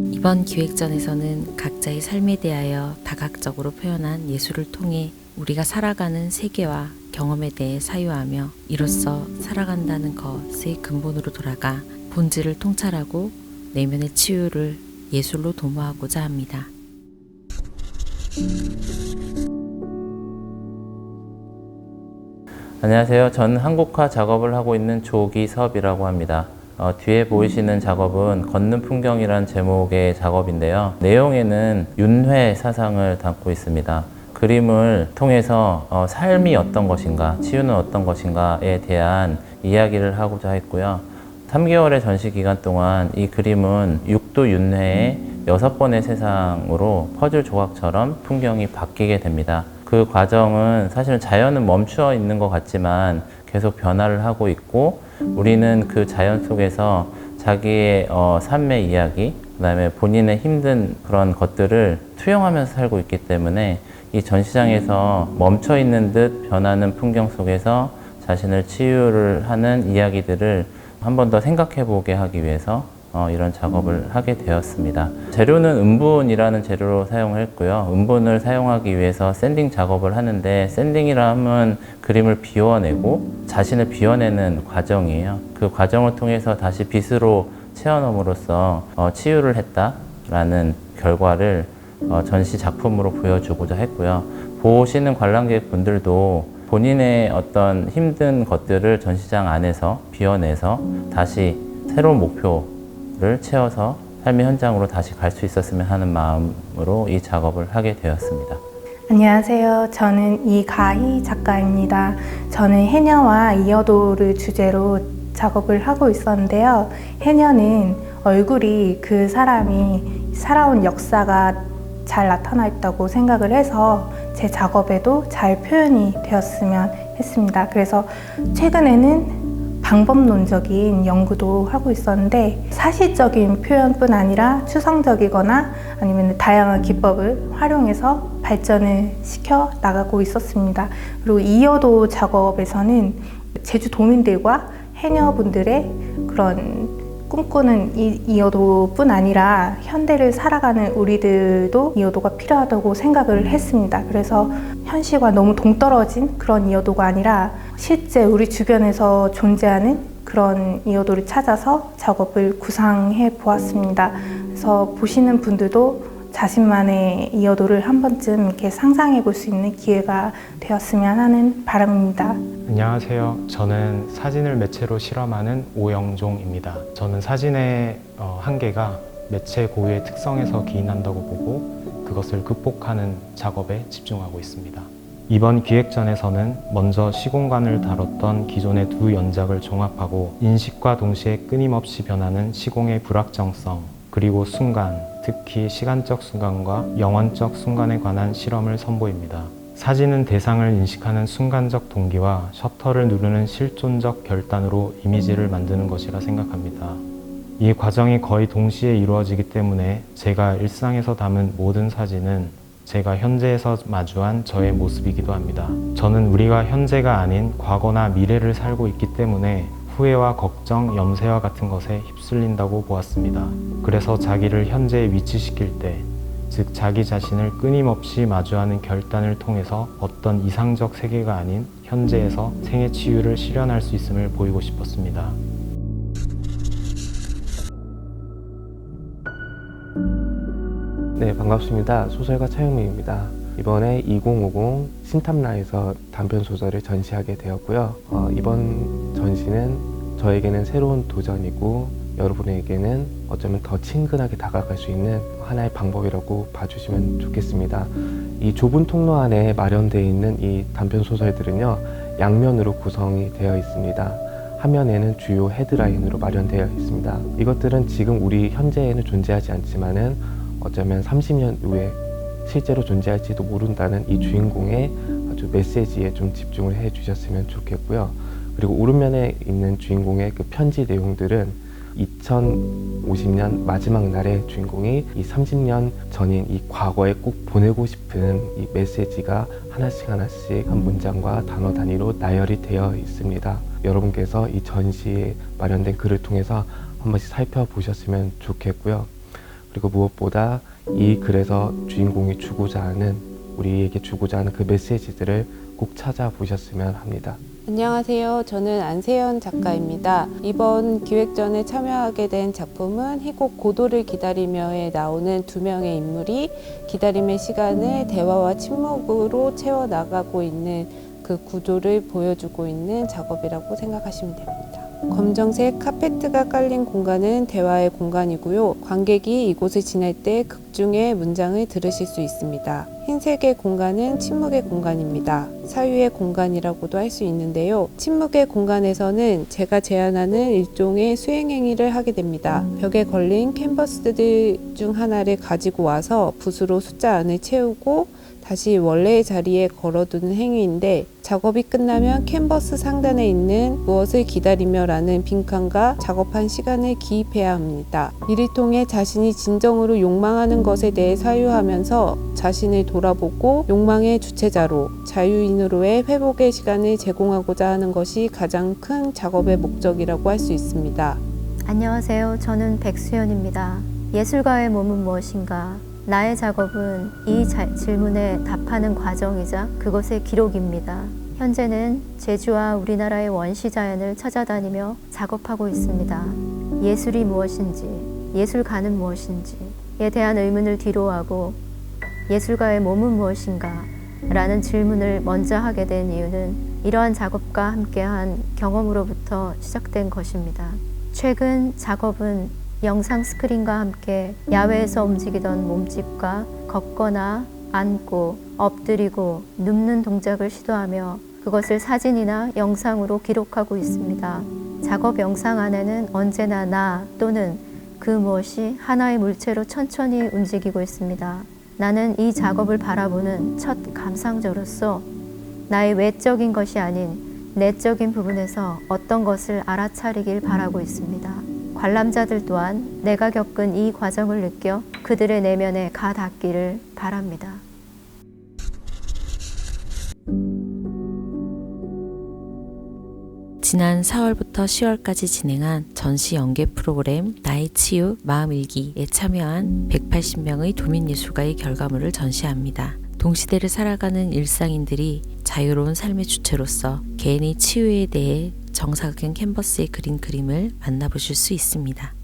이번 기획전에서는 각자의 삶에 대하여 다각적으로 표현한 예술을 통해 우리가 살아가는 세계와 경험에 대해 사유하며 이로써 살아간다는 것의 근본으로 돌아가 본질을 통찰하고 내면의 치유를 예술로 도모하고자 합니다. 안녕하세요. 저는 한국화 작업을 하고 있는 조기섭이라고 합니다. 뒤에 보이시는 작업은 걷는 풍경이란 제목의 작업인데요. 내용에는 윤회 사상을 담고 있습니다. 그림을 통해서 삶이 어떤 것인가, 치유는 어떤 것인가에 대한 이야기를 하고자 했고요. 3개월의 전시 기간 동안 이 그림은 6도 윤회의 6번의 세상으로 퍼즐 조각처럼 풍경이 바뀌게 됩니다. 그 과정은 사실은 자연은 멈추어 있는 것 같지만 계속 변화를 하고 있고, 우리는 그 자연 속에서 자기의 삶의 이야기, 그 다음에 본인의 힘든 그런 것들을 투영하면서 살고 있기 때문에 이 전시장에서 멈춰 있는 듯 변하는 풍경 속에서 자신을 치유를 하는 이야기들을 한 번 더 생각해 보게 하기 위해서 이런 작업을 하게 되었습니다. 재료는 음분이라는 재료로 사용을 했고요. 음분을 사용하기 위해서 샌딩 작업을 하는데, 샌딩이라 하면 그림을 비워내고 자신을 비워내는 과정이에요. 그 과정을 통해서 다시 빗으로 채워넣음으로써 치유를 했다라는 결과를 전시 작품으로 보여주고자 했고요. 보시는 관람객 분들도 본인의 어떤 힘든 것들을 전시장 안에서 비워내서 다시 새로운 목표를 채워서 삶의 현장으로 다시 갈 수 있었으면 하는 마음으로 이 작업을 하게 되었습니다. 안녕하세요. 저는 이가희 작가입니다. 저는 해녀와 이어도를 주제로 작업을 하고 있었는데요. 해녀는 얼굴이 그 사람이 살아온 역사가 잘 나타나 있다고 생각을 해서 제 작업에도 잘 표현이 되었으면 했습니다. 그래서 최근에는 방법론적인 연구도 하고 있었는데, 사실적인 표현뿐 아니라 추상적이거나 아니면 다양한 기법을 활용해서 발전을 시켜 나가고 있었습니다. 그리고 이어도 작업에서는 제주도민들과 해녀분들의 그런 꿈꾸는 이어도뿐 아니라 현대를 살아가는 우리들도 이어도가 필요하다고 생각을 했습니다. 그래서 현실과 너무 동떨어진 그런 이어도가 아니라 실제 우리 주변에서 존재하는 그런 이어도를 찾아서 작업을 구상해 보았습니다. 그래서 보시는 분들도 자신만의 이어도를 한 번쯤 이렇게 상상해 볼 수 있는 기회가 되었으면 하는 바람입니다. 안녕하세요. 저는 사진을 매체로 실험하는 오영종입니다. 저는 사진의 한계가 매체 고유의 특성에서 기인한다고 보고 그것을 극복하는 작업에 집중하고 있습니다. 이번 기획전에서는 먼저 시공간을 다뤘던 기존의 두 연작을 종합하고 인식과 동시에 끊임없이 변하는 시공의 불확정성, 그리고 순간, 특히 시간적 순간과 영원적 순간에 관한 실험을 선보입니다. 사진은 대상을 인식하는 순간적 동기와 셔터를 누르는 실존적 결단으로 이미지를 만드는 것이라 생각합니다. 이 과정이 거의 동시에 이루어지기 때문에 제가 일상에서 담은 모든 사진은 제가 현재에서 마주한 저의 모습이기도 합니다. 저는 우리가 현재가 아닌 과거나 미래를 살고 있기 때문에 후회와 걱정, 염세와 같은 것에 휩쓸린다고 보았습니다. 그래서 자기를 현재에 위치시킬 때, 즉 자기 자신을 끊임없이 마주하는 결단을 통해서 어떤 이상적 세계가 아닌 현재에서 생애 치유를 실현할 수 있음을 보이고 싶었습니다. 네, 반갑습니다. 소설가 차영민입니다. 이번에 2050 신탐라에서 단편 소설을 전시하게 되었고요. 이번 전시는 저에게는 새로운 도전이고 여러분에게는 어쩌면 더 친근하게 다가갈 수 있는 하나의 방법이라고 봐주시면 좋겠습니다. 이 좁은 통로 안에 마련되어 있는 이 단편 소설들은요, 양면으로 구성이 되어 있습니다. 한 면에는 주요 헤드라인으로 마련되어 있습니다. 이것들은 지금 우리 현재에는 존재하지 않지만은 어쩌면 30년 후에 실제로 존재할지도 모른다는 이 주인공의 아주 메시지에 좀 집중을 해 주셨으면 좋겠고요. 그리고 오른면에 있는 주인공의 그 편지 내용들은 2050년 마지막 날에 주인공이 이 30년 전인 이 과거에 꼭 보내고 싶은 이 메시지가 하나씩 한 문장과 단어 단위로 나열이 되어 있습니다. 여러분께서 이 전시에 마련된 글을 통해서 한 번씩 살펴보셨으면 좋겠고요. 그리고 무엇보다 이 글에서 주인공이 주고자 하는, 우리에게 주고자 하는 그 메시지들을 꼭 찾아보셨으면 합니다. 안녕하세요. 저는 안세연 작가입니다. 이번 기획전에 참여하게 된 작품은 희곡 고도를 기다리며에 나오는 두 명의 인물이 기다림의 시간을 대화와 침묵으로 채워나가고 있는 그 구조를 보여주고 있는 작업이라고 생각하시면 됩니다. 검정색 카페트가 깔린 공간은 대화의 공간이고요. 관객이 이곳을 지날 때 극중의 문장을 들으실 수 있습니다. 흰색의 공간은 침묵의 공간입니다. 사유의 공간이라고도 할 수 있는데요. 침묵의 공간에서는 제가 제안하는 일종의 수행행위를 하게 됩니다. 벽에 걸린 캔버스들 중 하나를 가지고 와서 붓으로 숫자 안을 채우고 다시 원래의 자리에 걸어두는 행위인데, 작업이 끝나면 캔버스 상단에 있는 무엇을 기다리며라는 빈칸과 작업한 시간을 기입해야 합니다. 이를 통해 자신이 진정으로 욕망하는 것에 대해 사유하면서 자신을 돌아보고 욕망의 주체자로, 자유인으로의 회복의 시간을 제공하고자 하는 것이 가장 큰 작업의 목적이라고 할 수 있습니다. 안녕하세요. 저는 백수연입니다. 예술가의 몸은 무엇인가? 나의 작업은 이 질문에 답하는 과정이자 그것의 기록입니다. 현재는 제주와 우리나라의 원시 자연을 찾아다니며 작업하고 있습니다. 예술이 무엇인지, 예술가는 무엇인지에 대한 의문을 뒤로하고 예술가의 몸은 무엇인가? 라는 질문을 먼저 하게 된 이유는 이러한 작업과 함께한 경험으로부터 시작된 것입니다. 최근 작업은 영상 스크린과 함께 야외에서 움직이던 몸집과 걷거나 앉고 엎드리고 눕는 동작을 시도하며 그것을 사진이나 영상으로 기록하고 있습니다. 작업 영상 안에는 언제나 나 또는 그 무엇이 하나의 물체로 천천히 움직이고 있습니다. 나는 이 작업을 바라보는 첫 감상자로서 나의 외적인 것이 아닌 내적인 부분에서 어떤 것을 알아차리길 바라고 있습니다. 관람자들 또한 내가 겪은 이 과정을 느껴 그들의 내면에 가 닿기를 바랍니다. 지난 4월부터 10월까지 진행한 전시 연계 프로그램 나의 치유 마음일기에 참여한 180명의 도민예술가의 결과물을 전시합니다. 동시대를 살아가는 일상인들이 자유로운 삶의 주체로서 개인의 치유에 대해 정사각형 캔버스에 그린 그림을 만나보실 수 있습니다.